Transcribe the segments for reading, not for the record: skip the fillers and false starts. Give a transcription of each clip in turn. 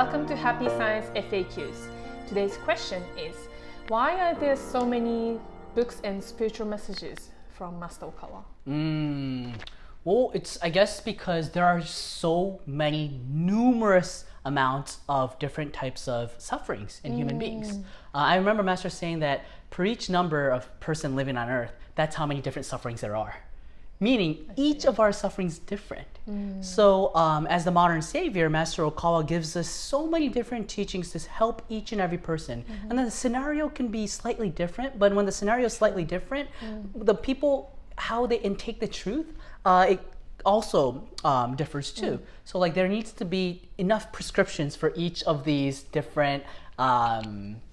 Welcome to Happy Science FAQs. Today's question is, why are there so many books and spiritual messages from Master Okawa? Well, it's, I guess, because there are so many numerous amounts of different types of sufferings in human beings. I remember Master saying that per each number of person living on earth, that's how many different sufferings there are. Meaning each of our sufferings is different. So as the modern savior, Master Okawa gives us so many different teachings to help each and every person. And then the scenario can be slightly different, but when the scenario is slightly different, the people, how they intake the truth, it also differs too. So like there needs to be enough prescriptions for each of these different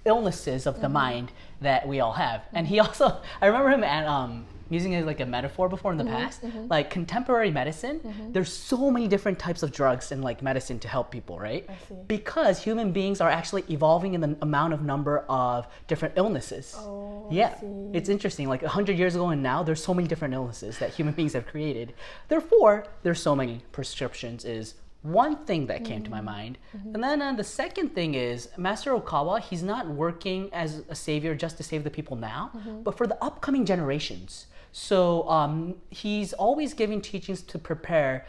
illnesses of the mind that we all have. And he also, I remember him using it like a metaphor before in the past, like contemporary medicine, there's so many different types of drugs and like medicine to help people, right? I see. Because human beings are actually evolving in the amount of number of different illnesses. Oh, yeah, I see. it's interesting. Like 100 years ago and now, there's so many different illnesses that human beings have created. Therefore, there's so many prescriptions is one thing that came to my mind. And then the second thing is Master Okawa, he's not working as a savior just to save the people now, but for the upcoming generations. So he's always giving teachings to prepare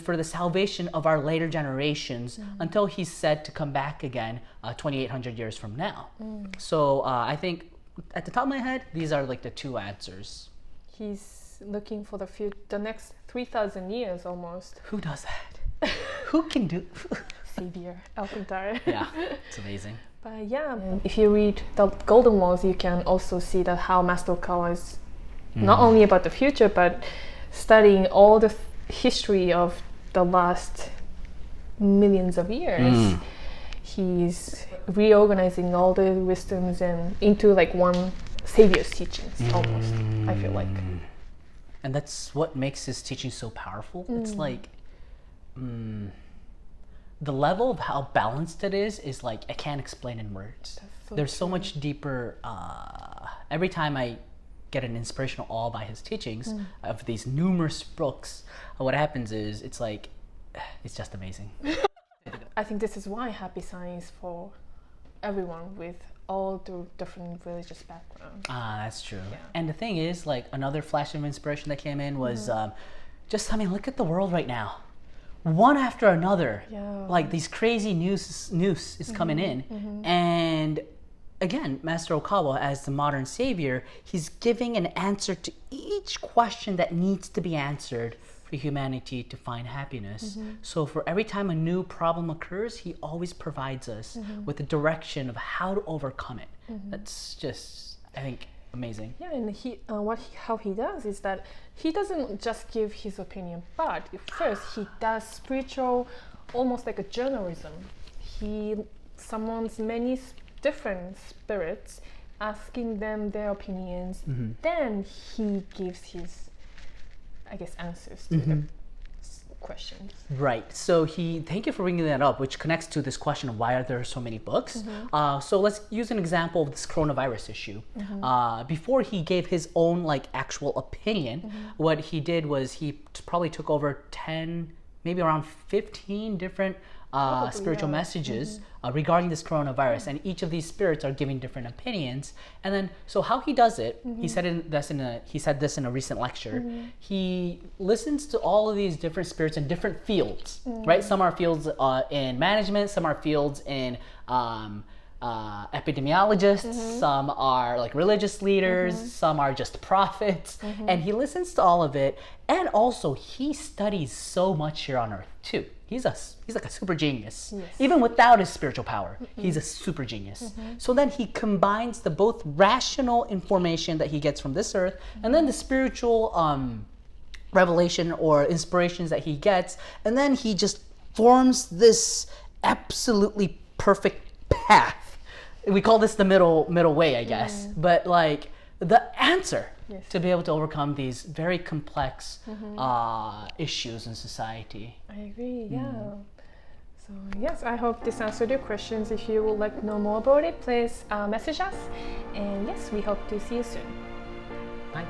for the salvation of our later generations until he's said to come back again 2,800 years from now. So I think at the top of my head, these are like the two answers. He's looking for the next 3,000 years almost. Who does that? Who can do? Savior, Alcantara. Yeah, it's amazing. But yeah, if you read the Golden Walls, you can also see that how Master Okawa is not only about the future, but studying all the history of the last millions of years. He's reorganizing all the wisdoms and into like one savior's teachings almost, I feel like. And that's what makes his teaching so powerful. It's like the level of how balanced it is like I can't explain in words. So There's so much deeper. Every time I get an inspirational awe by his teachings of these numerous books, what happens is it's like it's just amazing. I think this is why Happy Science for everyone with all the different religious backgrounds. That's true. Yeah. And the thing is, like another flash of inspiration that came in was just, I mean, look at the world right now. One after another, like these crazy news is coming in. And again, Master Okawa, as the modern savior, he's giving an answer to each question that needs to be answered for humanity to find happiness. So for every time a new problem occurs, he always provides us with a direction of how to overcome it. That's just, I think, amazing. Yeah, and how he does is that he doesn't just give his opinion, but first he does spiritual, almost like a journalism. He summons many different spirits, asking them their opinions. Then he gives his, I guess, answers to the questions. Right. So thank you for bringing that up, which connects to this question of why are there so many books. So let's use an example of this coronavirus issue. Before he gave his own like actual opinion, what he did was he probably took over 10, maybe around 15 different spiritual messages regarding this coronavirus, and each of these spirits are giving different opinions. And then, so how he does it, he said this in a recent lecture. He listens to all of these different spirits in different fields, right? Some are fields in management, some are fields in epidemiologists, some are like religious leaders, some are just prophets, and he listens to all of it. And also he studies so much here on earth too. He's like a super genius. Even without his spiritual power, he's a super genius. So then he combines the both rational information that he gets from this earth and then the spiritual revelation or inspirations that he gets, and then he just forms this absolutely perfect path. We call this the middle way, I guess. But like the answer to be able to overcome these very complex issues in society. I agree, yeah. So yes, I hope this answered your questions. If you would like to know more about it, please message us. And yes, we hope to see you soon. Bye.